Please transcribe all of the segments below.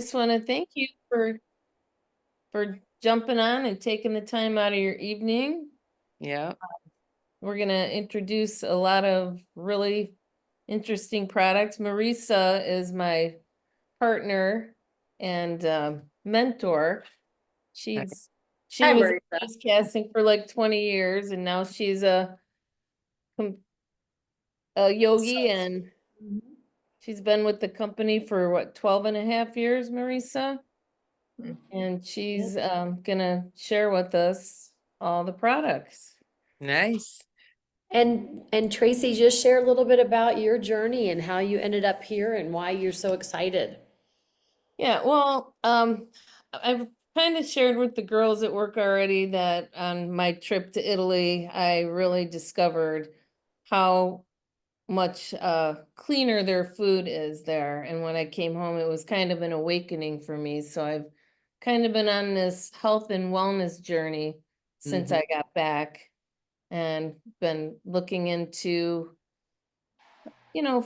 just want to thank you for jumping on and taking the time out of your evening. Yeah. We're going to introduce a lot of really interesting products. Marisa is my partner and mentor. She Hi, was Marisa. newscasting for like 20 years, and now she's a yogi, and she's been with the company for what, 12 and a half years, Marisa? And she's gonna share with us all the products. Nice. And Tracie, just share a little bit about your journey and how you ended up here and why you're so excited. Yeah, well, I've kind of shared with the girls at work already that on my trip to Italy, I really discovered how much cleaner their food is there. And when I came home, it was kind of an awakening for me. So I've kind of been on this health and wellness journey since I got back, and been looking into,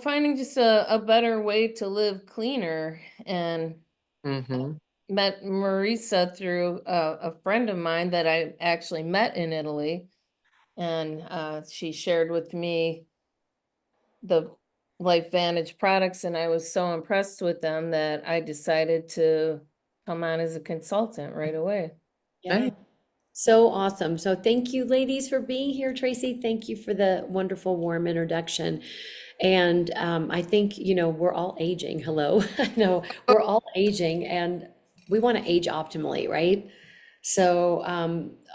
finding just a better way to live cleaner, and met Marisa through a friend of mine that I actually met in Italy. And she shared with me the LifeVantage products, and I was so impressed with them that I decided to come on as a consultant right away. Yeah. Nice. So awesome. So thank you, ladies, for being here. Tracie, thank you for the wonderful, warm introduction. And I think, we're all aging. Hello. I know we're all aging and we want to age optimally, right? So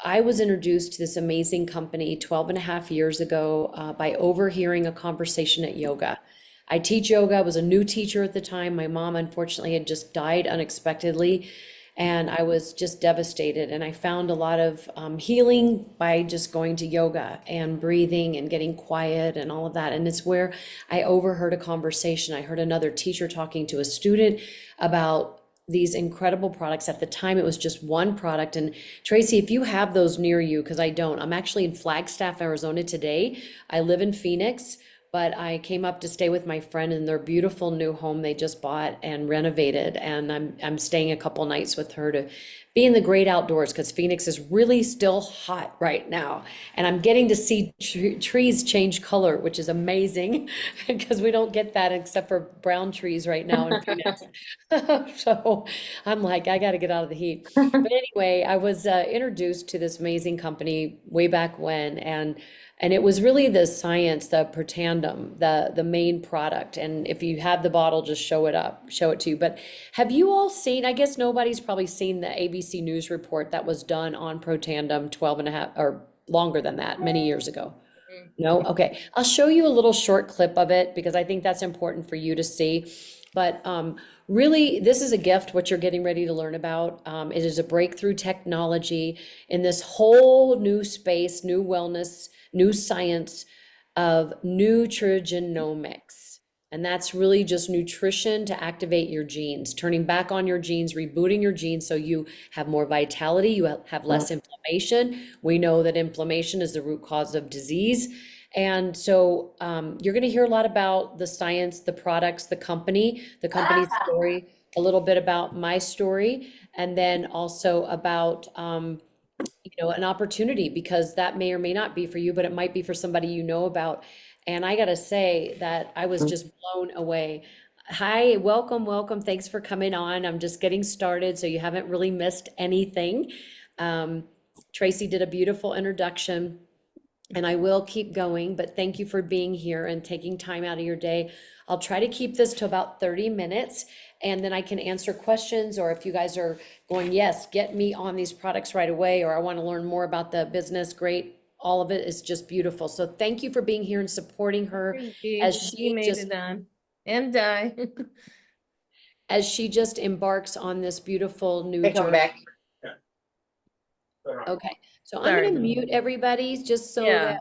I was introduced to this amazing company 12 and a half years ago by overhearing a conversation at yoga. I teach yoga. I was a new teacher at the time. My mom, unfortunately, had just died unexpectedly. And I was just devastated. And I found a lot of healing by just going to yoga and breathing and getting quiet and all of that. And it's where I overheard a conversation. I heard another teacher talking to a student about these incredible products. At the time, it was just one product. And Tracie, if you have those near you, because I don't, I'm actually in Flagstaff, Arizona today. I live in Phoenix, but I came up to stay with my friend in their beautiful new home they just bought and renovated. And I'm staying a couple nights with her to be in the great outdoors because Phoenix is really still hot right now. And I'm getting to see trees change color, which is amazing because we don't get that except for brown trees right now in Phoenix. So I'm like, I got to get out of the heat. But anyway, I was introduced to this amazing company way back when, and it was really the science, the protandum, the main product. And if you have the bottle, just show it to you. But have you all seen, I guess nobody's probably seen the ABC News report that was done on protandem 12 and a half or longer than that, many years ago. No? Okay. I'll show you a little short clip of it because I think that's important for you to see. But really, this is a gift, what you're getting ready to learn about. It is a breakthrough technology in this whole new space, new wellness, new science of nutrigenomics. And that's really just nutrition to activate your genes, turning back on your genes, rebooting your genes so you have more vitality, you have less inflammation. We know that inflammation is the root cause of disease. And so you're going to hear a lot about the science, the products, the company's story, a little bit about my story, and then also about an opportunity, because that may or may not be for you, but it might be for somebody you know about. And I gotta say that I was just blown away. Hi, welcome, welcome. Thanks for coming on. I'm just getting started, so you haven't really missed anything. Tracie did a beautiful introduction, and I will keep going, but thank you for being here and taking time out of your day. I'll try to keep this to about 30 minutes, and then I can answer questions, or if you guys are going, yes, get me on these products right away, or I want to learn more about the business, great. All of it is just beautiful. So thank you for being here and supporting her as He she made just it on. And die. embarks on this beautiful new They come journey. back. Okay, so I'm Sorry. gonna mute everybody just so Yeah.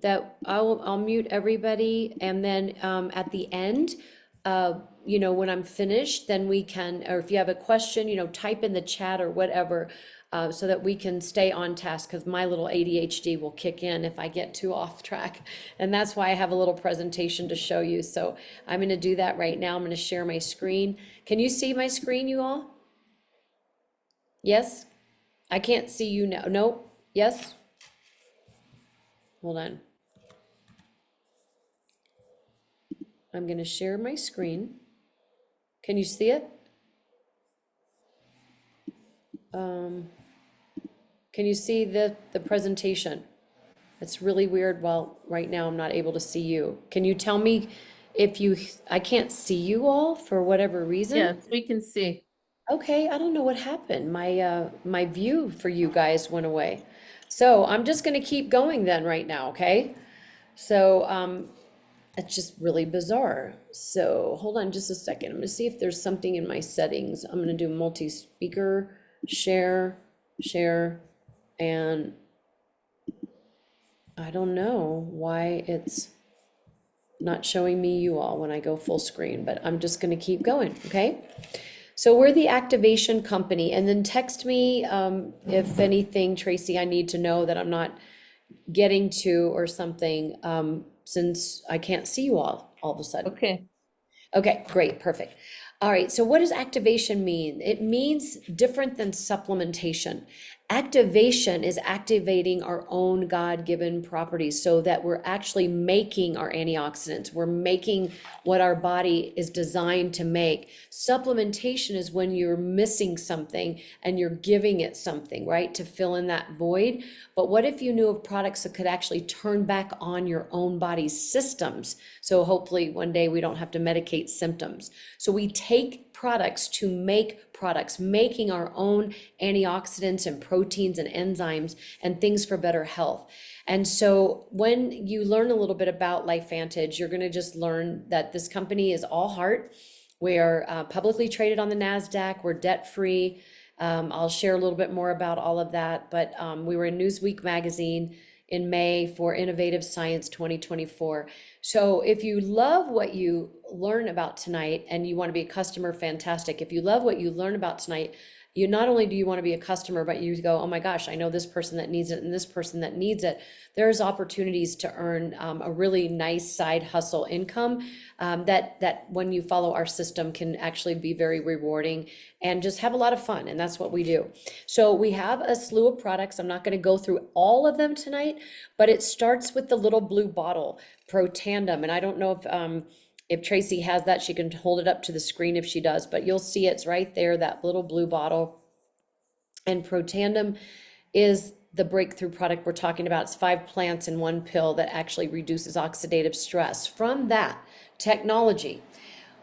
that I'll mute everybody, and then at the end, when I'm finished, then we can, or if you have a question, type in the chat or whatever. so that we can stay on task, because my little ADHD will kick in if I get too off track. And that's why I have a little presentation to show you. So I'm going to do that right now. I'm going to share my screen. Can you see my screen, you all? Yes? I can't see you now. Nope. Yes? Hold on. I'm going to share my screen. Can you see it? Um, can you see the presentation? It's really weird. Well, right now I'm not able to see you. Can you tell me if you, I can't see you all for whatever reason? Yes, we can see. Okay, I don't know what happened. My view for you guys went away. So I'm just gonna keep going then right now, okay? So it's just really bizarre. So hold on just a second. I'm gonna see if there's something in my settings. I'm gonna do multi-speaker, share, share, and I don't know why it's not showing me you all when I go full screen, but I'm just gonna keep going, okay? So we're the activation company, and then text me if anything, Tracy, I need to know that I'm not getting to or something, since I can't see you all of a sudden. Okay. Okay, great, perfect. All right, so what does activation mean? It means different than supplementation. Activation is activating our own God-given properties so that we're actually making our antioxidants. We're making what our body is designed to make. Supplementation is when you're missing something and you're giving it something, right, to fill in that void. But what if you knew of products that could actually turn back on your own body's systems? So hopefully one day we don't have to medicate symptoms. So we take products to make products, making our own antioxidants and proteins and enzymes and things for better health. And so when you learn a little bit about LifeVantage, you're going to just learn that this company is all heart. We are publicly traded on the NASDAQ. We're debt-free. I'll share a little bit more about all of that, but we were in Newsweek magazine in May for Innovative Science 2024. So if you love what you learn about tonight and you want to be a customer, fantastic. If you love what you learn about tonight, you not only do you want to be a customer, but you go, oh my gosh, I know this person that needs it and this person that needs it. There's opportunities to earn a really nice side hustle income that when you follow our system can actually be very rewarding and just have a lot of fun. And that's what we do. So we have a slew of products. I'm not going to go through all of them tonight, but it starts with the little blue bottle, Protandem. And I don't know if Tracy has that, she can hold it up to the screen if she does, but you'll see it's right there, that little blue bottle. And Protandem is the breakthrough product we're talking about. It's 5 plants in 1 pill that actually reduces oxidative stress. From that technology,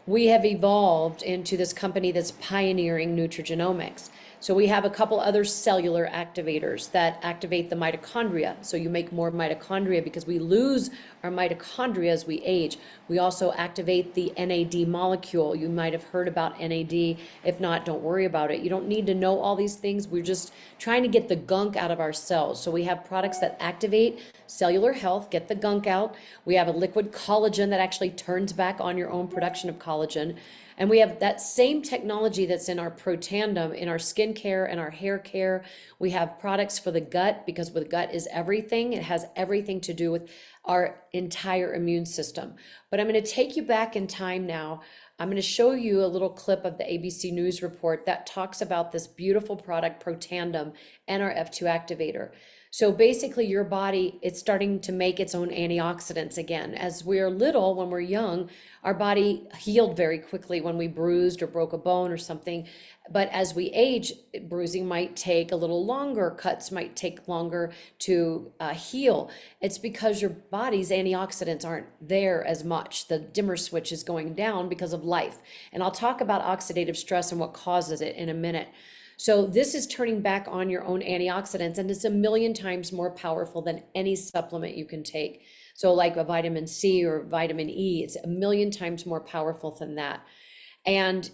we have evolved into this company that's pioneering nutrigenomics. So we have a couple other cellular activators that activate the mitochondria. So you make more mitochondria because we lose our mitochondria as we age. We also activate the NAD molecule. You might have heard about NAD. If not, don't worry about it. You don't need to know all these things. We're just trying to get the gunk out of our cells. So we have products that activate cellular health, get the gunk out. We have a liquid collagen that actually turns back on your own production of collagen. And we have that same technology that's in our Protandem, in our skincare and our hair care. We have products for the gut because the gut is everything. It has everything to do with our entire immune system. But I'm going to take you back in time now. I'm going to show you a little clip of the ABC News report that talks about this beautiful product, Protandem, and our F2 activator. So basically your body, it's starting to make its own antioxidants again. As we're little, when we're young, our body healed very quickly when we bruised or broke a bone or something. But as we age, bruising might take a little longer, cuts might take longer to heal. It's because your body's antioxidants aren't there as much. The dimmer switch is going down because of life. And I'll talk about oxidative stress and what causes it in a minute. So this is turning back on your own antioxidants, and it's a million times more powerful than any supplement you can take. So like a vitamin C or vitamin E, it's a million times more powerful than that. And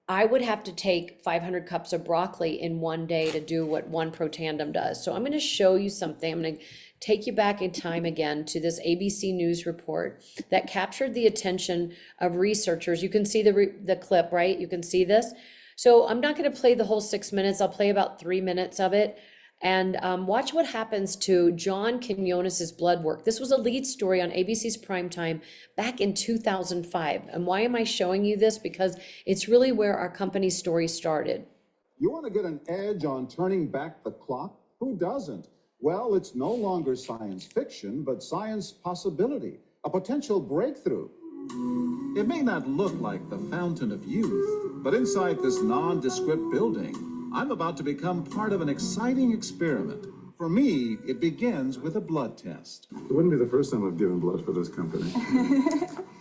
I would have to take 500 cups of broccoli in one day to do what one Protandem does. So I'm going to show you something. I'm going to take you back in time again to this ABC News report that captured the attention of researchers. You can see the clip, right? You can see this. So I'm not going to play the whole 6 minutes. I'll play about 3 minutes of it. And watch what happens to John Quinones's blood work. This was a lead story on ABC's Primetime back in 2005. And why am I showing you this? Because it's really where our company's story started. You want to get an edge on turning back the clock? Who doesn't? Well, it's no longer science fiction, but science possibility, a potential breakthrough. It may not look like the fountain of youth, but inside this nondescript building, I'm about to become part of an exciting experiment. For me, it begins with a blood test. It wouldn't be the first time I've given blood for this company.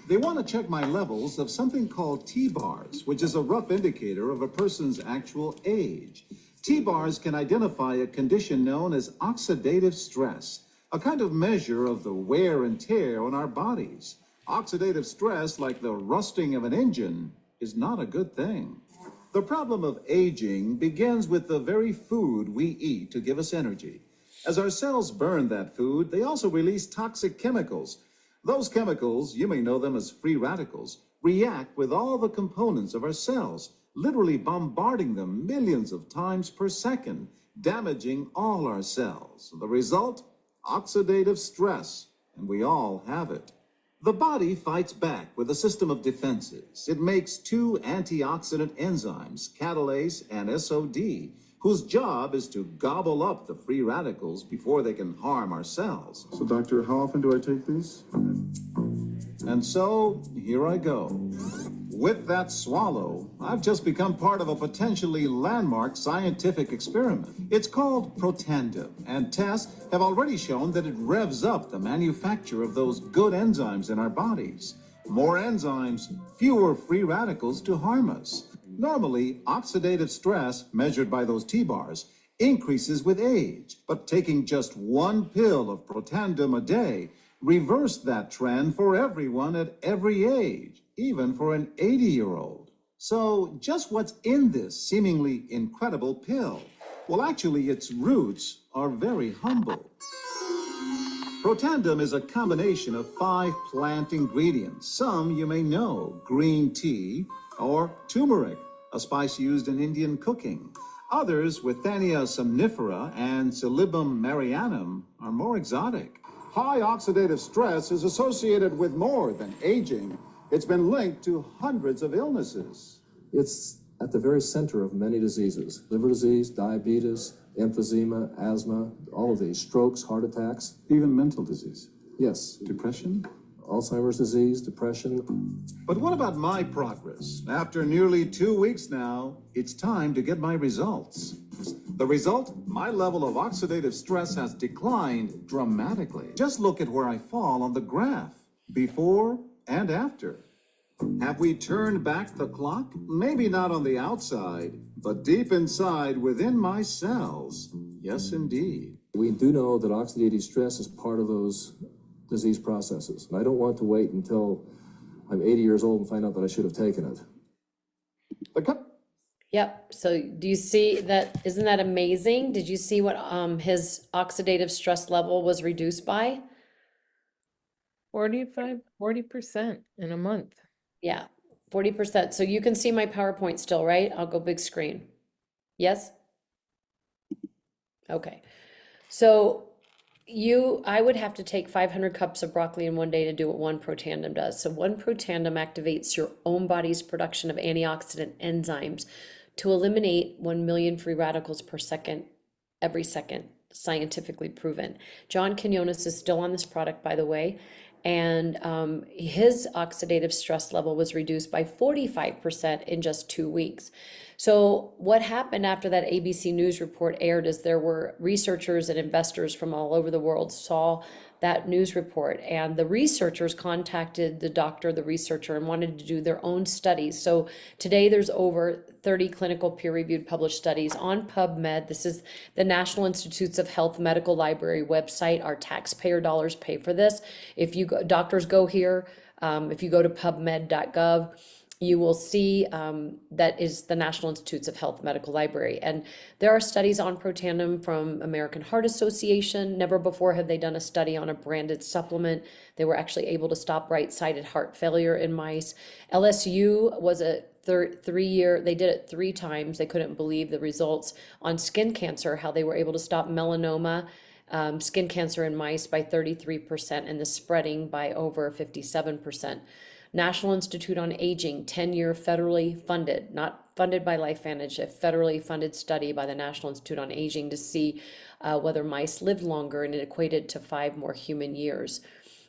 They want to check my levels of something called T-bars, which is a rough indicator of a person's actual age. T-bars can identify a condition known as oxidative stress, a kind of measure of the wear and tear on our bodies. Oxidative stress, like the rusting of an engine, is not a good thing. The problem of aging begins with the very food we eat to give us energy. As our cells burn that food, they also release toxic chemicals. Those chemicals, you may know them as free radicals, react with all the components of our cells, literally bombarding them millions of times per second, damaging all our cells. The result? Oxidative stress, and we all have it. The body fights back with a system of defenses. It makes two antioxidant enzymes, catalase and SOD, whose job is to gobble up the free radicals before they can harm our cells. So, doctor, how often do I take these? And so, here I go. With that swallow, I've just become part of a potentially landmark scientific experiment. It's called Protandim, and tests have already shown that it revs up the manufacture of those good enzymes in our bodies. More enzymes, fewer free radicals to harm us. Normally, oxidative stress, measured by those T-bars, increases with age, but taking just one pill of Protandim a day reversed that trend for everyone at every age, even for an 80-year-old. So just what's in this seemingly incredible pill? Well, actually, its roots are very humble. Protandim is a combination of 5 plant ingredients. Some you may know: green tea or turmeric, a spice used in Indian cooking. Others, Withania somnifera and Silybum marianum, are more exotic. High oxidative stress is associated with more than aging. It's been linked to hundreds of illnesses. It's at the very center of many diseases: liver disease, diabetes, emphysema, asthma, all of these, strokes, heart attacks. Even mental disease. Yes, Depression? Alzheimer's disease, depression. But what about my progress? After nearly 2 weeks now, it's time to get my results. The result? My level of oxidative stress has declined dramatically. Just look at where I fall on the graph, before and after. Have we turned back the clock? Maybe not on the outside, but deep inside within my cells. Yes, indeed. We do know that oxidative stress is part of those disease processes. And I don't want to wait until I'm 80 years old and find out that I should have taken it. Yep. So do you see that? Isn't that amazing? Did you see what his oxidative stress level was reduced by? 40% in a month. Yeah, 40%. So you can see my PowerPoint still, right? I'll go big screen. Yes? Okay. So I would have to take 500 cups of broccoli in one day to do what one Protandim does. So one Protandim activates your own body's production of antioxidant enzymes to eliminate 1 million free radicals per second, every second, scientifically proven. John Quinones is still on this product, by the way, and his oxidative stress level was reduced by 45% in just 2 weeks. So what happened after that ABC News report aired is there were researchers and investors from all over the world saw that news report, and the researchers contacted the doctor, the researcher, and wanted to do their own studies. So today there's over 30 clinical peer-reviewed published studies on PubMed. This is the National Institutes of Health Medical Library website. Our taxpayer dollars pay for this. If you go, doctors go here. If you go to pubmed.gov, you will see that is the National Institutes of Health Medical Library. And there are studies on Protandim from American Heart Association. Never before have they done a study on a branded supplement. They were actually able to stop right-sided heart failure in mice. LSU was a they did it 3 times. They couldn't believe the results on skin cancer, how they were able to stop melanoma, skin cancer in mice by 33% and the spreading by over 57%. National Institute on Aging, 10-year federally funded, not funded by LifeVantage, a federally funded study by the National Institute on Aging to see whether mice lived longer, and it equated to 5 more human years.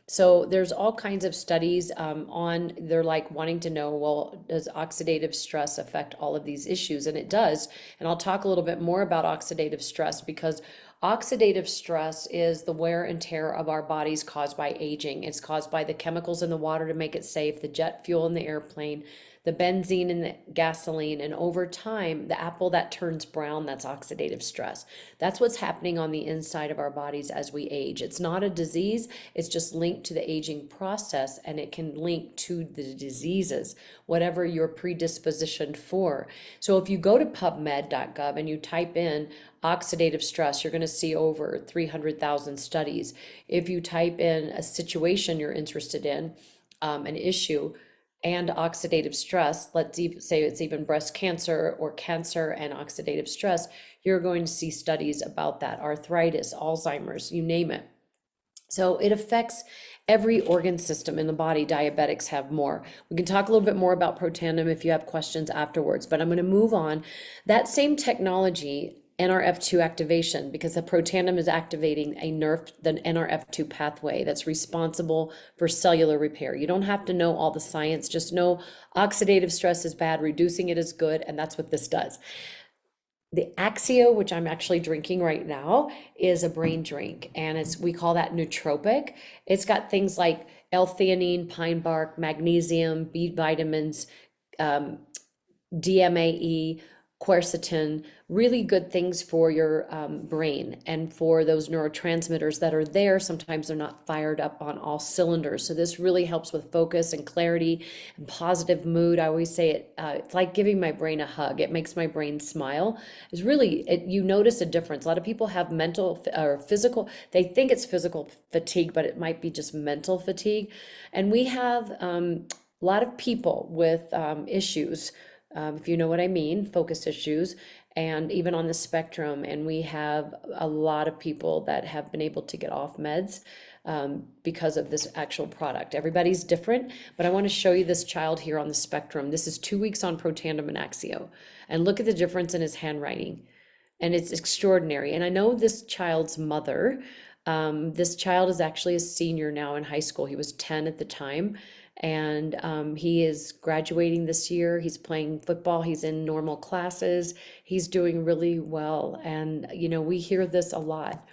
So there's all kinds of studies they're like wanting to know, well, does oxidative stress affect all of these issues? And it does. And I'll talk a little bit more about oxidative stress, because oxidative stress is the wear and tear of our bodies caused by aging. It's caused by the chemicals in the water to make it safe, the jet fuel in the airplane, the benzene and the gasoline, and over time, the apple that turns brown, that's oxidative stress. That's what's happening on the inside of our bodies as we age. It's not a disease, it's just linked to the aging process, and it can link to the diseases, whatever you're predispositioned for. So if you go to pubmed.gov and you type in oxidative stress, you're going to see over 300,000 studies. If you type in a situation you're interested in, an issue, and oxidative stress, let's say it's even breast cancer or cancer and oxidative stress, you're going to see studies about that, arthritis, Alzheimer's, you name it. So it affects every organ system in the body. Diabetics have more. We can talk a little bit more about Protandim if you have questions afterwards, but I'm going to move on. That same technology, NRF2 activation, because the Protandim is activating the NRF2 pathway that's responsible for cellular repair. You don't have to know all the science, just know oxidative stress is bad, reducing it is good, and that's what this does. The Axio, which I'm actually drinking right now, is a brain drink, and we call that nootropic. It's got things like L-theanine, pine bark, magnesium, B vitamins, DMAE, quercetin, really good things for your brain and for those neurotransmitters that are there. Sometimes they're not fired up on all cylinders. So this really helps with focus and clarity and positive mood. I always say it's like giving my brain a hug. It makes my brain smile. It's really, you notice a difference. A lot of people have mental or physical, they think it's physical fatigue, but it might be just mental fatigue. And we have a lot of people with issues, if you know what I mean, focus issues, and even on the spectrum. And we have a lot of people that have been able to get off meds because of this actual product. Everybody's different, but I want to show you this child here on the spectrum. This is 2 weeks on Protandim and Axio, and look at the difference in his handwriting. And it's extraordinary. And I know this child's mother. This child is actually a senior now in high school. He was 10 at the time. And he is graduating this year. He's playing football. He's in normal classes. He's doing really well. And, you know, we hear this a lot.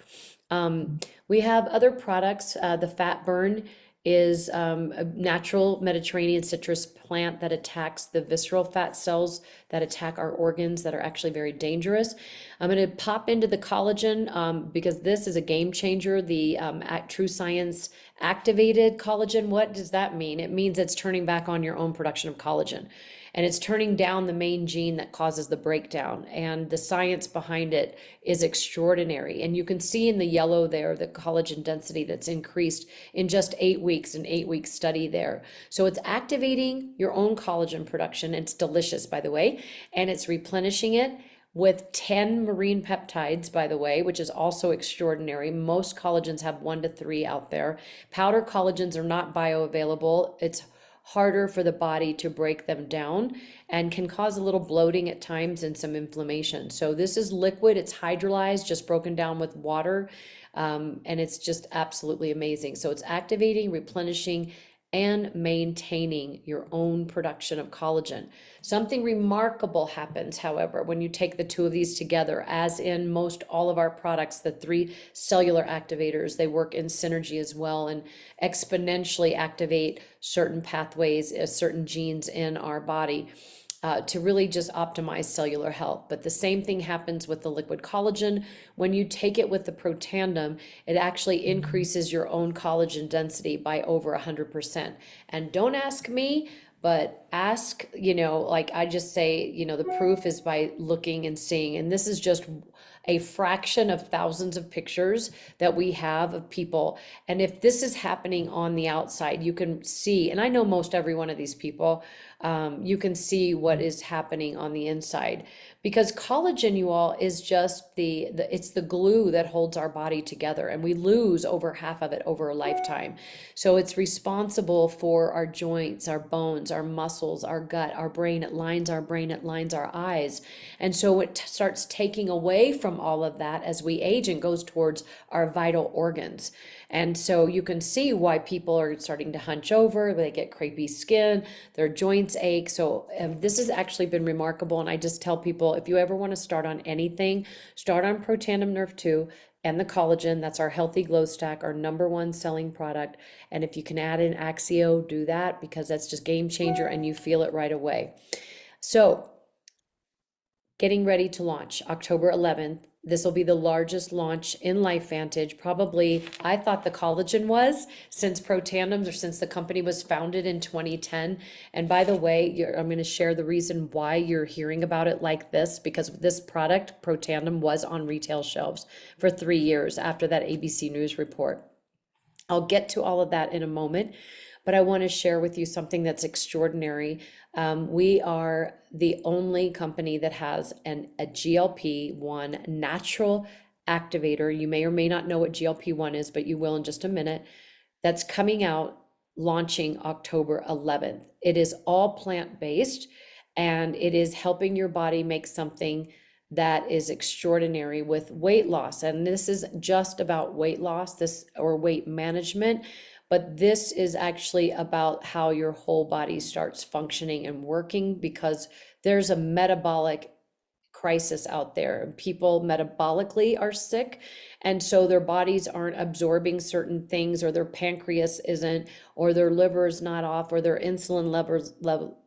We have other products. The Fat Burn is a natural Mediterranean citrus plant that attacks the visceral fat cells that attack our organs that are actually very dangerous. I'm going to pop into the collagen because this is a game changer. The True Science activated collagen. What does that mean? It means it's turning back on your own production of collagen. And it's turning down the main gene that causes the breakdown. And the science behind it is extraordinary. And you can see in the yellow there, the collagen density that's increased in just 8 weeks, an 8-week study there. So it's activating your own collagen production. It's delicious, by the way, and it's replenishing it with 10 marine peptides, by the way, which is also extraordinary. Most collagens have 1 to 3 out there. Powder collagens are not bioavailable. It's harder for the body to break them down and can cause a little bloating at times and some inflammation. So this is liquid, it's hydrolyzed, just broken down with water, and it's just absolutely amazing. So it's activating, replenishing, and maintaining your own production of collagen. Something remarkable happens, however, when you take the two of these together, as in most all of our products, the 3 cellular activators, they work in synergy as well and exponentially activate certain pathways, certain genes in our body. To really just optimize cellular health. But the same thing happens with the liquid collagen. When you take it with the Protandim, it actually increases your own collagen density by over 100%. And don't ask me, but ask, you know, like I just say, you know, the proof is by looking and seeing. And this is just a fraction of thousands of pictures that we have of people. And if this is happening on the outside, you can see, and I know most every one of these people, you can see what is happening on the inside. Because collagen, you all, is just it's the glue that holds our body together, and we lose over half of it over a lifetime. So it's responsible for our joints, our bones, our muscles, our gut, our brain. It lines our brain, it lines our eyes. And so it starts taking away from all of that as we age and goes towards our vital organs. And so you can see why people are starting to hunch over, they get crepey skin, their joints ache. So this has actually been remarkable. And I just tell people, if you ever want to start on anything, start on Protandim Nerve 2 and the collagen. That's our Healthy Glow Stack, our #1 selling product. And if you can add in Axio, do that, because that's just game changer and you feel it right away. So getting ready to launch October 11th. This will be the largest launch in LifeVantage. Probably, I thought the collagen was, since Protandims, or since the company was founded in 2010. And by the way, I'm going to share the reason why you're hearing about it like this, because this product, Protandim, was on retail shelves for 3 years after that ABC News report. I'll get to all of that in a moment, but I want to share with you something that's extraordinary. We are the only company that has a GLP-1 natural activator. You may or may not know what GLP-1 is, but you will in just a minute. That's coming out, launching October 11th. It is all plant-based, and it is helping your body make something that is extraordinary with weight loss. And this is just about weight loss, or weight management, but this is actually about how your whole body starts functioning and working, because there's a metabolic crisis out there. People metabolically are sick, and so their bodies aren't absorbing certain things, or their pancreas isn't, or their liver is not off, or their insulin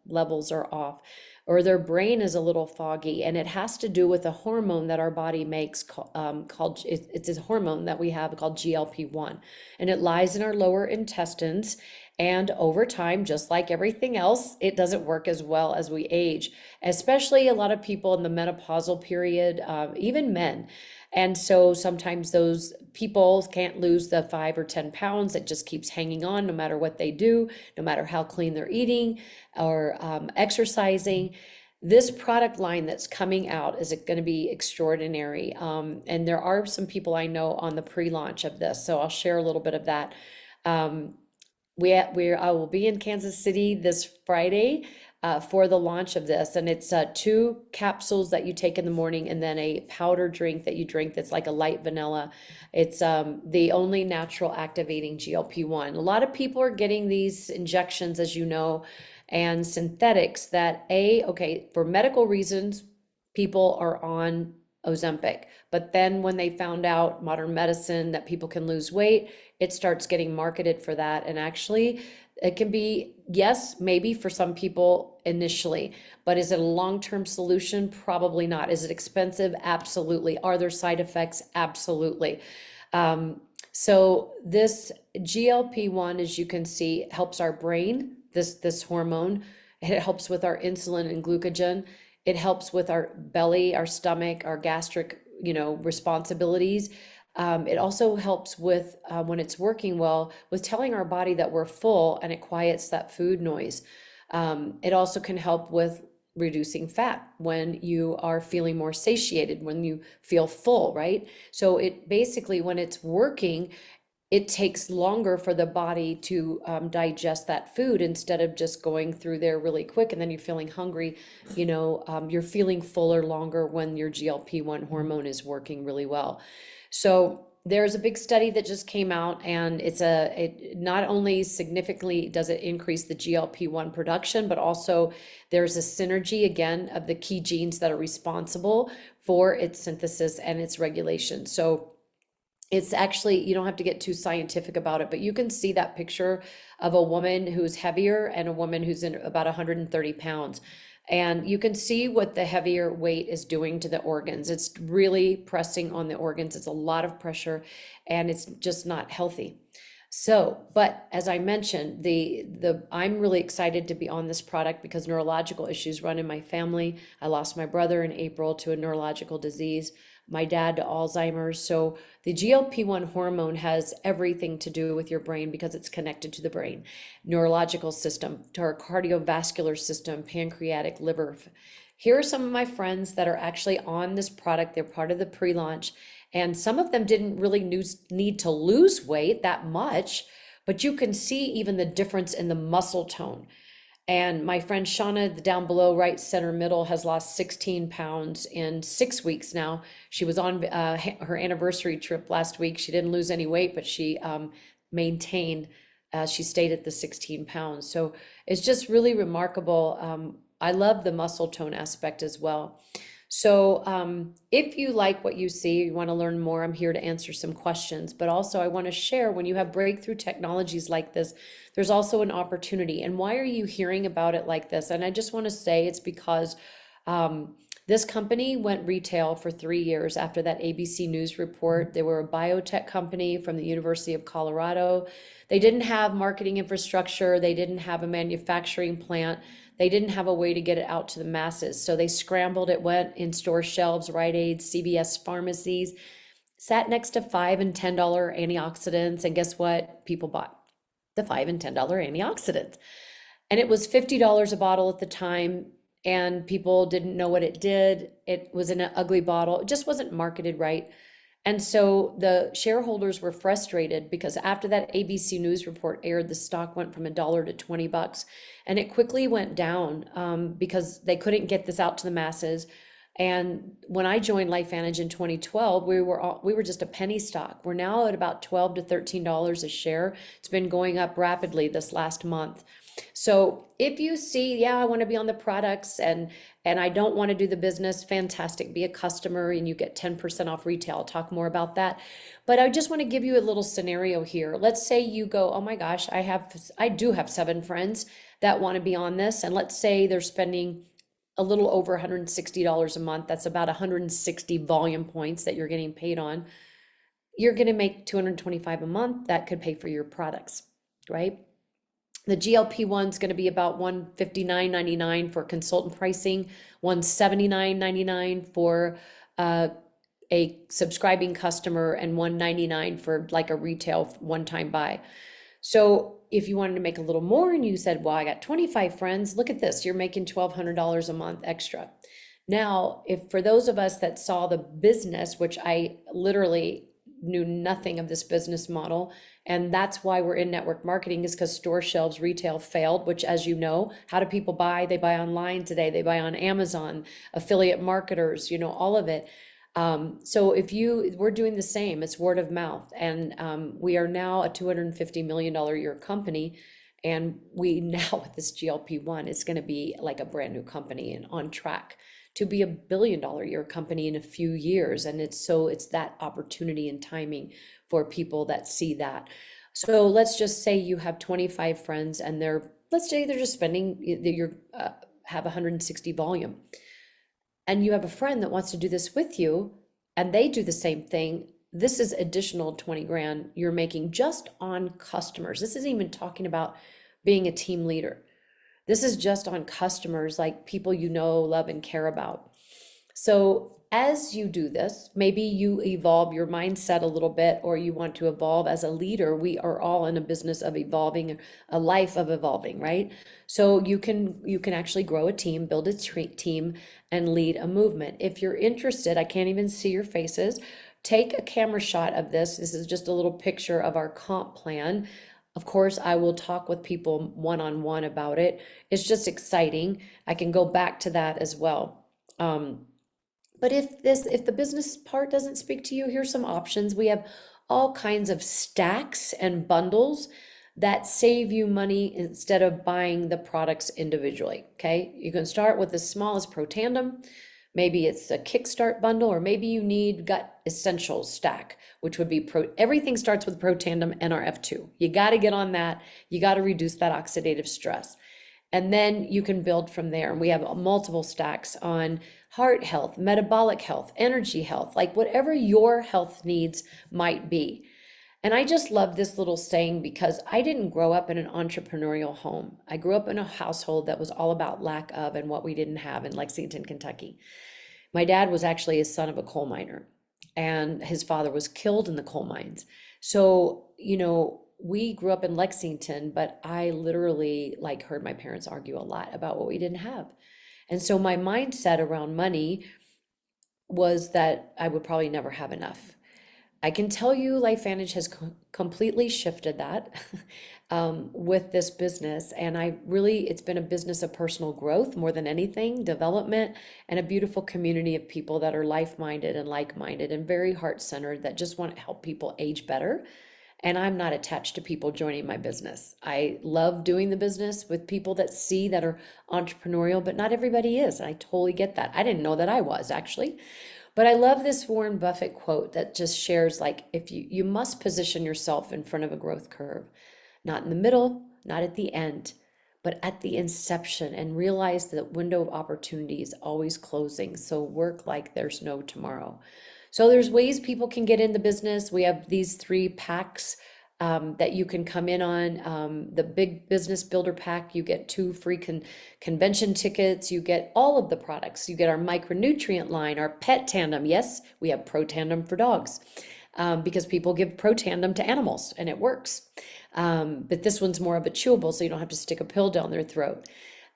levels are off, or their brain is a little foggy. And it has to do with a hormone that our body makes called, it's a hormone that we have called GLP-1, and it lies in our lower intestines. And over time, just like everything else, it doesn't work as well as we age, especially a lot of people in the menopausal period, even men. And so sometimes those people can't lose the 5 or 10 pounds. It just keeps hanging on no matter what they do, no matter how clean they're eating or exercising. This product line that's coming out is going to be extraordinary. And there are some people I know on the pre-launch of this, so I'll share a little bit of that. I will be in Kansas City this Friday for the launch of this, and it's 2 capsules that you take in the morning, and then a powder drink that you drink that's like a light vanilla. It's the only natural activating GLP-1. A lot of people are getting these injections, as you know, and synthetics that for medical reasons, people are on Ozempic. But then when they found out modern medicine, that people can lose weight, it starts getting marketed for that. And actually, it can be, yes, maybe for some people initially, but is it a long-term solution? Probably not. Is it expensive? Absolutely. Are there side effects? Absolutely. So this GLP-1, as you can see, helps our brain, this hormone. It helps with our insulin and glucagon. It helps with our belly, our stomach, our gastric, responsibilities. It also helps with, when it's working well, with telling our body that we're full, and it quiets that food noise. It also can help with reducing fat when you are feeling more satiated, when you feel full, right? So it basically, when it's working, it takes longer for the body to digest that food, instead of just going through there really quick and then you're feeling hungry. You're feeling fuller longer when your GLP-1 hormone is working really well. So there's a big study that just came out, and it not only significantly does it increase the GLP-1 production, but also there's a synergy again of the key genes that are responsible for its synthesis and its regulation. So it's actually, you don't have to get too scientific about it, but you can see that picture of a woman who's heavier and a woman who's in about 130 pounds. And you can see what the heavier weight is doing to the organs. It's really pressing on the organs. It's a lot of pressure, and it's just not healthy. So, but as I mentioned, I'm really excited to be on this product because neurological issues run in my family. I lost my brother in April to a neurological disease, my dad to Alzheimer's. So the GLP-1 hormone has everything to do with your brain because it's connected to the brain, neurological system, to our cardiovascular system, pancreatic, liver. Here are some of my friends that are actually on this product. They're part of the pre-launch. And some of them didn't really need to lose weight that much, but you can see even the difference in the muscle tone. And my friend Shauna, down below, right center middle, has lost 16 pounds in 6 weeks now. She was on her anniversary trip last week. She didn't lose any weight, but she maintained, she stayed at the 16 pounds. So it's just really remarkable. I love the muscle tone aspect as well. So if you like what you see, you want to learn more, I'm here to answer some questions. But also I want to share, when you have breakthrough technologies like this, there's also an opportunity. And why are you hearing about it like this? And I just want to say it's because this company went retail for 3 years after that ABC News report. They were a biotech company from the University of Colorado. They didn't have marketing infrastructure. They didn't have a manufacturing plant. They didn't have a way to get it out to the masses. So they scrambled. It went in store shelves, Rite Aid, CVS pharmacies, sat next to $5 and $10 antioxidants. And guess what? People bought the $5 and $10 antioxidants. And it was $50 a bottle at the time. And people didn't know what it did. It was in an ugly bottle. It just wasn't marketed right. And so the shareholders were frustrated because after that ABC News report aired, the stock went from $1 to $20, and it quickly went down because they couldn't get this out to the masses. And when I joined LifeVantage in 2012, we were just a penny stock. We're now at about $12 to $13 a share. It's been going up rapidly this last month. So if you see, yeah, I want to be on the products and I don't want to do the business, fantastic. Be a customer and you get 10% off retail. I'll talk more about that. But I just want to give you a little scenario here. Let's say you go, oh my gosh, I do have 7 friends that want to be on this. And let's say they're spending a little over $160 a month. That's about 160 volume points that you're getting paid on. You're going to make $225 a month. That could pay for your products, right? The GLP-1 is going to be about $159.99 for consultant pricing, $179.99 for a subscribing customer, and $199 for like a retail one-time buy. So if you wanted to make a little more and you said, well, I got 25 friends, look at this, you're making $1,200 a month extra. Now, if for those of us that saw the business, which I literally knew nothing of this business model, and that's why we're in network marketing, is because store shelves retail failed, which, as you know, how do people buy? They buy online today, they buy on Amazon, affiliate marketers, all of it. So we're doing the same, it's word of mouth. And we are now a $250 million a year company. And we now, with this GLP-1, it's going to be like a brand new company and on track to be $1 billion a year company in a few years. And it's that opportunity and timing for people that see that. So let's just say you have 25 friends and let's say they're just have 160 volume. And you have a friend that wants to do this with you and they do the same thing. This is additional 20 grand you're making just on customers. This isn't even talking about being a team leader. This is just on customers, like people love, and care about. So as you do this, maybe you evolve your mindset a little bit, or you want to evolve as a leader. We are all in a business of evolving, a life of evolving, right? So you can actually grow a team, build a team, and lead a movement. If you're interested, I can't even see your faces. Take a camera shot of this. This is just a little picture of our comp plan. Of course, I will talk with people one-on-one about it. It's just exciting. I can go back to that as well. But if the business part doesn't speak to you, here's some options. We have all kinds of stacks and bundles that save you money instead of buying the products individually, okay? You can start with as small as Pro Tandem. Maybe it's a Kickstart bundle, or maybe you need Gut Essentials stack, which would be everything starts with Pro Tandem NRF2. You got to get on that. You got to reduce that oxidative stress. And then you can build from there. And we have multiple stacks on heart health, metabolic health, energy health, like whatever your health needs might be. And I just love this little saying because I didn't grow up in an entrepreneurial home. I grew up in a household that was all about lack of and what we didn't have in Lexington, Kentucky. My dad was actually a son of a coal miner, and his father was killed in the coal mines. So, we grew up in Lexington, but I literally like heard my parents argue a lot about what we didn't have. And so my mindset around money was that I would probably never have enough. I can tell you LifeVantage has completely shifted that with this business. And it's been a business of personal growth more than anything, development, and a beautiful community of people that are life-minded and like-minded and very heart-centered that just want to help people age better. And I'm not attached to people joining my business. I love doing the business with people that are entrepreneurial, but not everybody is. I totally get that. I didn't know that I was actually. But I love this Warren Buffett quote that just shares like, if you must position yourself in front of a growth curve, not in the middle, not at the end, but at the inception, and realize that window of opportunity is always closing. So work like there's no tomorrow. So there's ways people can get in the business. We have these 3 packs that you can come in on. The big business builder pack, you get 2 free convention tickets. You get all of the products. You get our micronutrient line, our pet tandem. Yes, we have pro tandem for dogs because people give pro tandem to animals and it works. But this one's more of a chewable, so you don't have to stick a pill down their throat.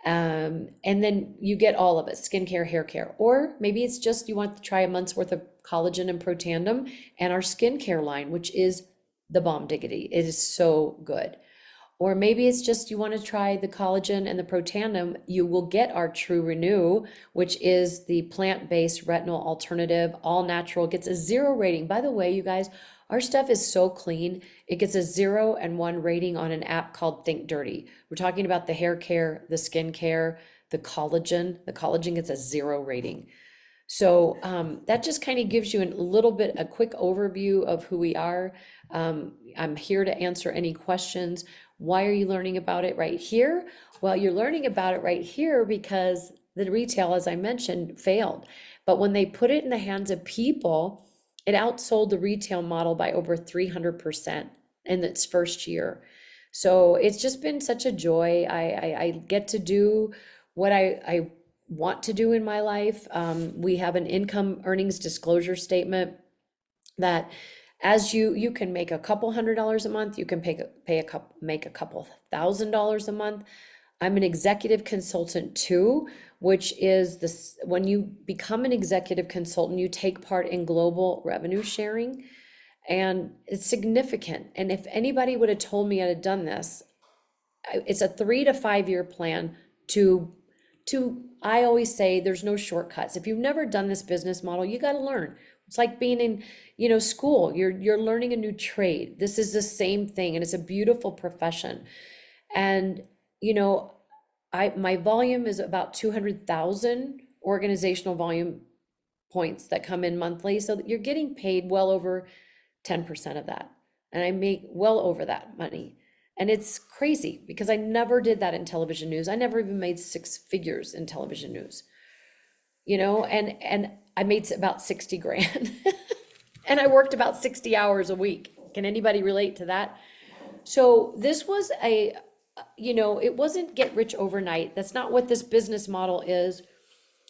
And then you get all of it, skincare, hair care, or maybe it's just you want to try a month's worth of collagen and Protandem and our skincare line, which is the bomb diggity. It is so good. Or maybe it's just you want to try the collagen and the Protandem. You will get our True Renew, which is the plant-based retinol alternative, all natural, gets a 0 rating. By the way, you guys, our stuff is so clean. It gets a 0 and 1 rating on an app called Think Dirty. We're talking about the hair care, the skin care, the collagen. The collagen gets a 0 rating. So that just kind of gives you a quick overview of who we are. I'm here to answer any questions. Why are you learning about it right here? Well, you're learning about it right here because the retail, as I mentioned, failed. But when they put it in the hands of people, it outsold the retail model by over 300% in its first year. So it's just been such a joy. I get to do what I want to do in my life. We have an income earnings disclosure statement that as you can make a couple $100s a month, you can make a couple $1,000s a month. I'm an executive consultant too, which is this, when you become an executive consultant, you take part in global revenue sharing, and it's significant. And if anybody would have told me I'd have done this, it's a 3 to 5 year plan to I always say there's no shortcuts. If you've never done this business model, you got to learn. It's like being in, school. You're learning a new trade. This is the same thing, and it's a beautiful profession. And my volume is about 200,000 organizational volume points that come in monthly. So you're getting paid well over 10% of that. And I make well over that money. And it's crazy because I never did that in television news. I never even made 6 figures in television news, and I made about 60 grand and I worked about 60 hours a week. Can anybody relate to that? So this was it wasn't get rich overnight. That's not what this business model is.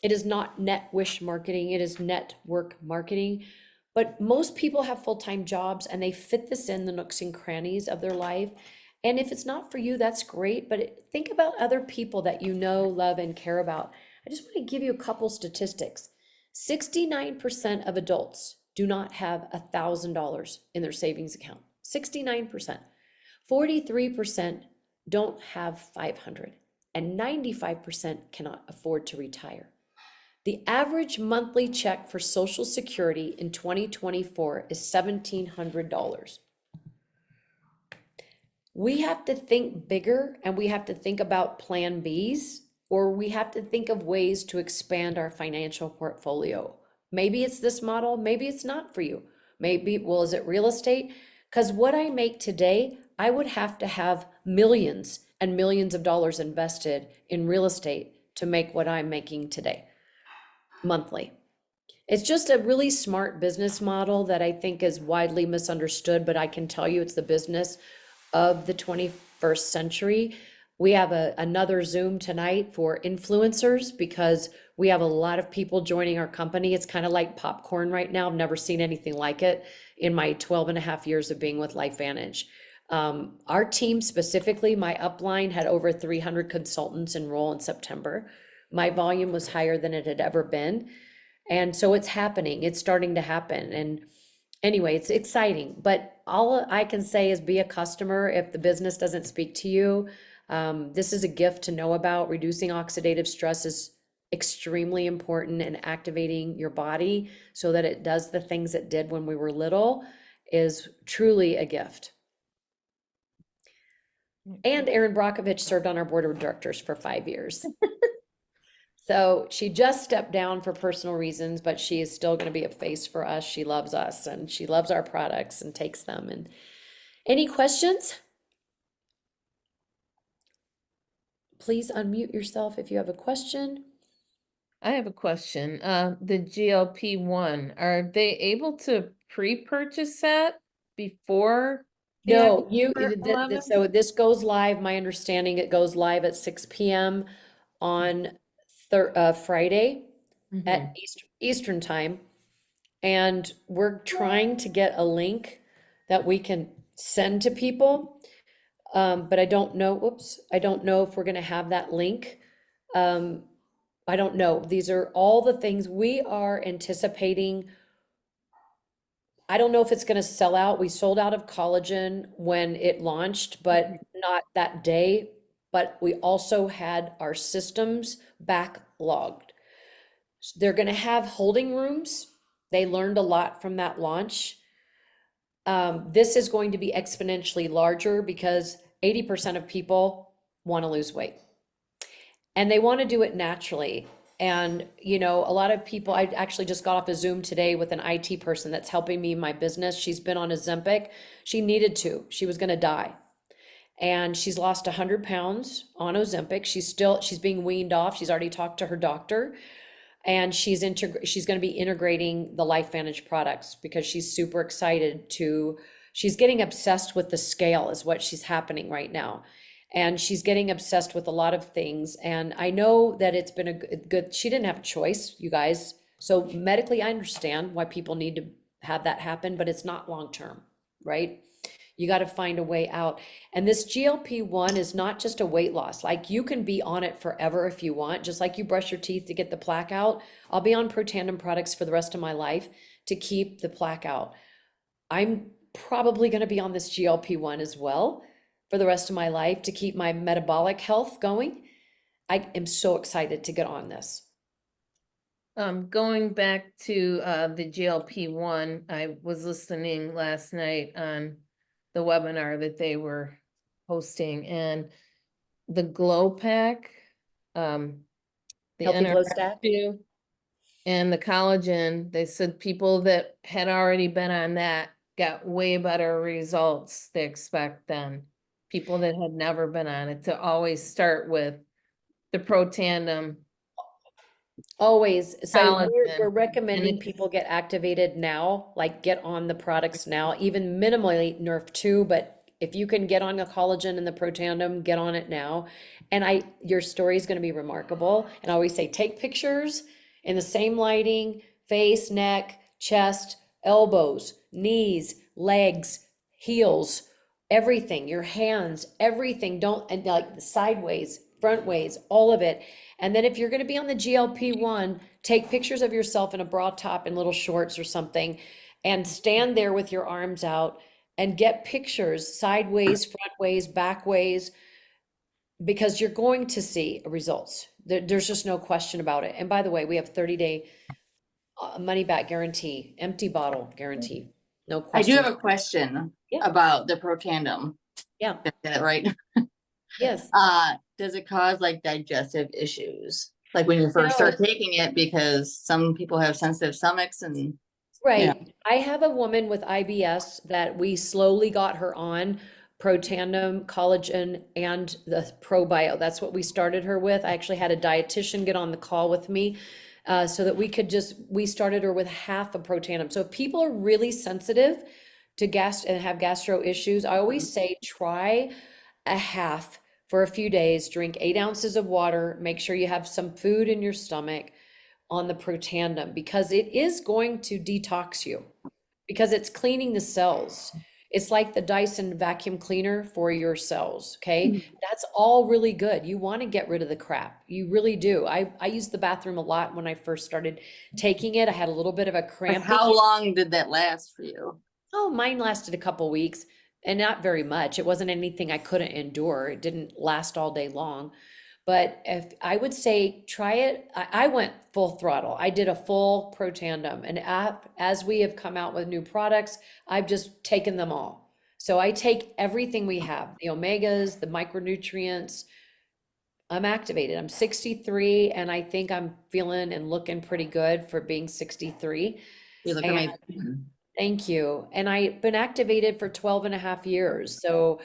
It is not net wish marketing. It is network marketing. But most people have full-time jobs and they fit this in the nooks and crannies of their life. And if it's not for you, that's great. But think about other people that you know, love, and care about. I just want to give you a couple statistics. 69% of adults do not have $1,000 in their savings account. 69%. 43% don't have 500, and 95% cannot afford to retire. The average monthly check for Social Security in 2024 is $1,700. We have to think bigger, and we have to think about plan Bs, or we have to think of ways to expand our financial portfolio. Maybe it's this model, maybe it's not for you. Maybe, well, is it real estate? Because what I make today, I would have to have millions and millions of dollars invested in real estate to make what I'm making today, monthly. It's just a really smart business model that I think is widely misunderstood, but I can tell you it's the business of the 21st century. We have another Zoom tonight for influencers because we have a lot of people joining our company. It's kind of like popcorn right now. I've never seen anything like it in my 12 and a half years of being with LifeVantage. Our team specifically, my upline had over 300 consultants enroll in September. My volume was higher than it had ever been. And so it's happening, it's starting to happen. And anyway, it's exciting, but all I can say is be a customer if the business doesn't speak to you. This is a gift to know about. Reducing oxidative stress is extremely important, and activating your body so that it does the things it did when we were little is truly a gift. And Erin Brockovich served on our board of directors for 5 years. So she just stepped down for personal reasons, but she is still going to be a face for us. She loves us and she loves our products and takes them. And any questions? Please unmute yourself if you have a question. I have a question. The GLP-1, are they able to pre-purchase that before the No, October 11th? so this goes live, my understanding, it goes live at 6 p.m. on Friday at Eastern time. And we're trying to get a link that we can send to people. But I don't know, whoops, I don't know if we're gonna have that link. I don't know. These are all the things we are anticipating. I don't know if it's gonna sell out. We sold out of collagen when it launched, but not that day. But we also had our systems backlogged. They're gonna have holding rooms. They learned a lot from that launch. This is going to be exponentially larger because 80% of people want to lose weight. And they want to do it naturally. And, you know, a lot of people, I actually just got off a Zoom today with an IT person that's helping me in my business. She's been on Ozempic. She needed to. She was going to die. And she's lost 100 pounds on Ozempic. She's being weaned off. She's already talked to her doctor. And she's going to be integrating the LifeVantage products because she's super excited she's getting obsessed with the scale is what she's happening right now. And she's getting obsessed with a lot of things. And I know that it's been a good, she didn't have a choice, you guys. So medically, I understand why people need to have that happen, but it's not long-term, right? You got to find a way out. And this GLP-1 is not just a weight loss. Like you can be on it forever if you want, just like you brush your teeth to get the plaque out. I'll be on Protandim products for the rest of my life to keep the plaque out. I'm probably going to be on this GLP-1 as well for the rest of my life to keep my metabolic health going. I am so excited to get on this. Going back to the GLP-1, I was listening last night on the webinar that they were hosting, and the glow pack, the Healthy Glow Stack? NRF2 and the collagen, they said people that had already been on that got way better results they expect than people that had never been on it, to always start with the Protandim. Always. So we're Collagen. recommending And people get activated now, like get on the products now, even minimally NRF2, but if you can get on the collagen and the Protandim, get on it now. And your story is going to be remarkable. And I always say, take pictures in the same lighting, face, neck, chest, elbows, knees, legs, heels, everything, your hands, everything. And like sideways, front ways, all of it. And then if you're going to be on the GLP-1, take pictures of yourself in a bra top and little shorts or something, and stand there with your arms out and get pictures sideways, front ways, back ways, because you're going to see results. There's just no question about it. And by the way, we have 30-day money back guarantee, empty bottle guarantee. No I do question. have a question Yeah. about the Protandim. Yeah. Did I get it right? Yes. Does it cause like digestive issues? Like when you first start taking it, because some people have sensitive stomachs and Right. Yeah. I have a woman with IBS that we slowly got her on Protandim, collagen, and the ProBio. That's what we started her with. I actually had a dietitian get on the call with me so that we started her with half a Protandim. So if people are really sensitive to gas and have gastro issues, I always say try a half for a few days, drink 8 ounces of water, make sure you have some food in your stomach on the Protandim, because it is going to detox you, because it's cleaning the cells. It's like the Dyson vacuum cleaner for your cells, okay? That's all really good. You want to get rid of the crap. You really do. I used the bathroom a lot when I first started taking it. I had a little bit of a Like, cramping. how long did that last for you? Oh, mine lasted a couple weeks and not very much. It wasn't anything I couldn't endure. It didn't last all day long. But if I would say try it, I went full throttle. I did a full Protandim, and as we have come out with new products, I've just taken them all. So I take everything we have, the omegas, the micronutrients. I'm activated. I'm 63, and I think I'm feeling and looking pretty good for being 63. You look And amazing. thank you. And I've been activated for 12 and a half years. So,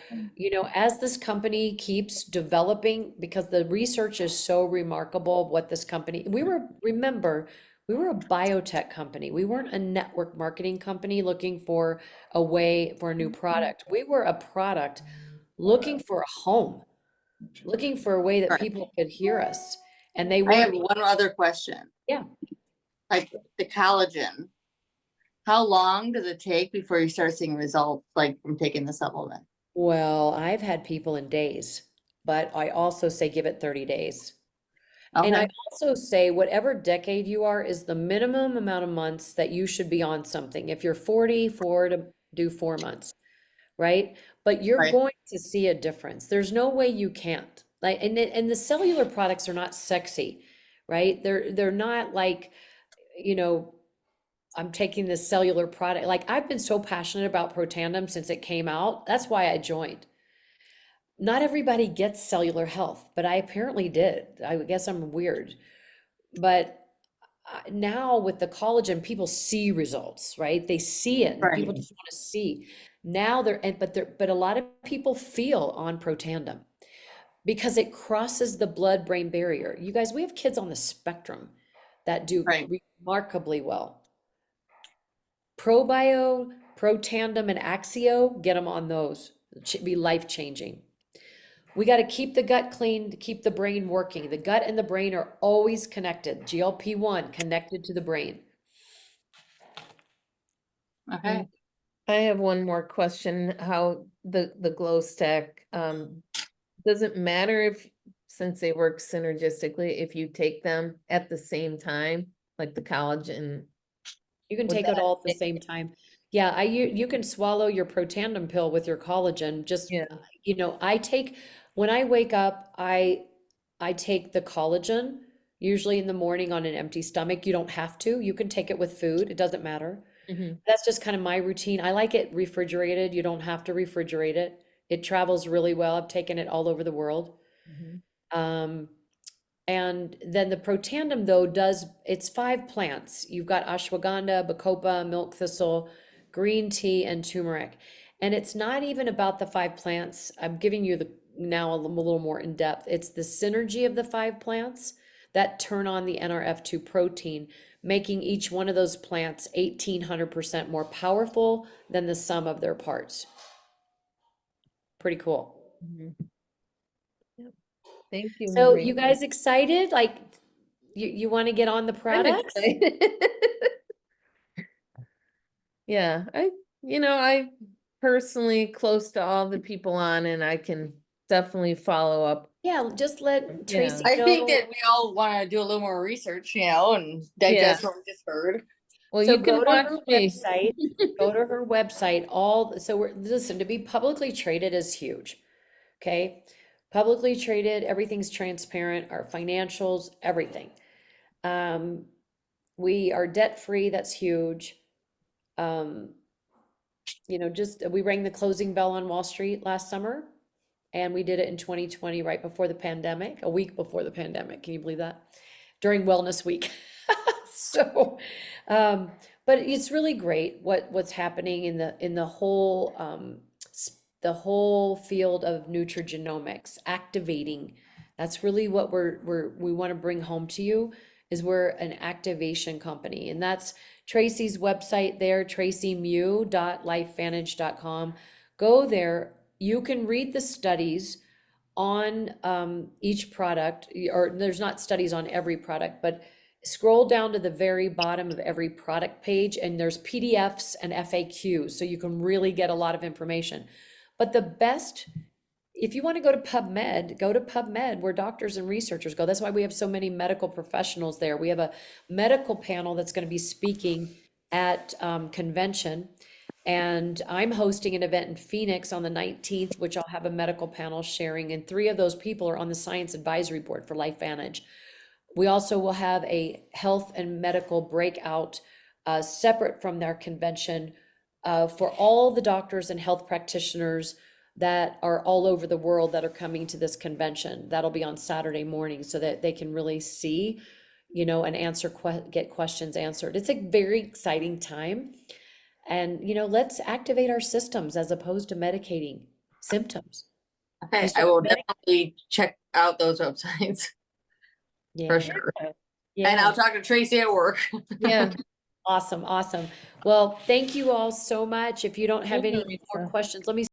as this company keeps developing, because the research is so remarkable of what this company, remember, we were a biotech company. We weren't a network marketing company looking for a way for a new product. We were a product looking for a home, looking for a way that Right. people could hear us. And they I have weren't, one other question. yeah. Like the collagen, how long does it take before you start seeing results, like from taking the supplement? Well, I've had people in days, but I also say give it 30 days. And I Okay, also say whatever decade you are is the minimum amount of months that you should be on something. If you're 44 to do 4 months, right? But you're right, going to see a difference. There's no way you can't. Like, and the cellular products are not sexy, right? They're not like, you know, I'm taking this cellular product. Like I've been so passionate about Protandim since it came out. That's why I joined. Not everybody gets cellular health, but I apparently did. I guess I'm weird. But now with the collagen, people see results, right? They see it and people right. just want to see. Now but a lot of people feel on Protandim because it crosses the blood-brain barrier. You guys, we have kids on the spectrum that do Right. remarkably well. Probio, Protandim, and Axio, get them on those. It should be life-changing. We got to keep the gut clean to keep the brain working. The gut and the brain are always connected. GLP-1 connected to the brain. Okay. I have one more question, how the glow stack, does it matter if, since they work synergistically, if you take them at the same time, like the collagen? You can Would take it that all at the make- same time. Yeah, you can swallow your Protandim pill with your collagen. Just, Yeah. When I wake up, I take the collagen, usually in the morning on an empty stomach. You don't have to. You can take it with food. It doesn't matter. Mhm. That's just kind of my routine. I like it refrigerated. You don't have to refrigerate it. It travels really well. I've taken it all over the world. Mhm. Um, and then the Protandim though it's 5 plants. You've got ashwagandha, bacopa, milk thistle, green tea, and turmeric. And it's not even about the 5 plants. I'm giving you now a little more in depth. It's the synergy of the 5 plants that turn on the NRF2 protein, making each one of those plants 1,800% more powerful than the sum of their parts. Pretty cool. Mhm. Yep. Thank you, So Marie. you guys excited? Like you want to get on the I'm products? excited. Yeah, I personally close to all the people on, and I can definitely follow up. Yeah, just let Yeah. Tracie I think know. that we all want to do a little more research, and Yeah. digest what we just heard. Well, So you can go to watch her me. website, go to her website, listen, to be publicly traded is huge, okay? Publicly traded, everything's transparent, our financials, everything. We are debt-free, that's huge. We rang the closing bell on Wall Street last summer, and we did it in 2020, right before the pandemic, a week before the pandemic. Can you believe that? During Wellness Week. So, but it's really great what's happening in the whole the whole field of nutrigenomics, activating. That's really what we want to bring home to you is we're an activation company, and that's Tracie's website there, traciemeux.lifevantage.com. Go there. You can read the studies on each product, or there's not studies on every product, but scroll down to the very bottom of every product page and there's PDFs and FAQs, so you can really get a lot of information. But the best, if you want to go to PubMed where doctors and researchers go. That's why we have so many medical professionals there. We have a medical panel that's going to be speaking at convention. And I'm hosting an event in Phoenix on the 19th, which I'll have a medical panel sharing. And 3 of those people are on the science advisory board for LifeVantage. We also will have a health and medical breakout separate from their convention for all the doctors and health practitioners that are all over the world that are coming to this convention. That'll be on Saturday morning so that they can really see, and get questions answered. It's a very exciting time. And, let's activate our systems as opposed to medicating symptoms. Okay, start I will med- definitely check out those websites for Yeah, sure. And yeah, I'll talk to Tracie at work. Yeah. awesome. Well, thank you all so much. If you don't have Thank you, any more Lisa. questions, let me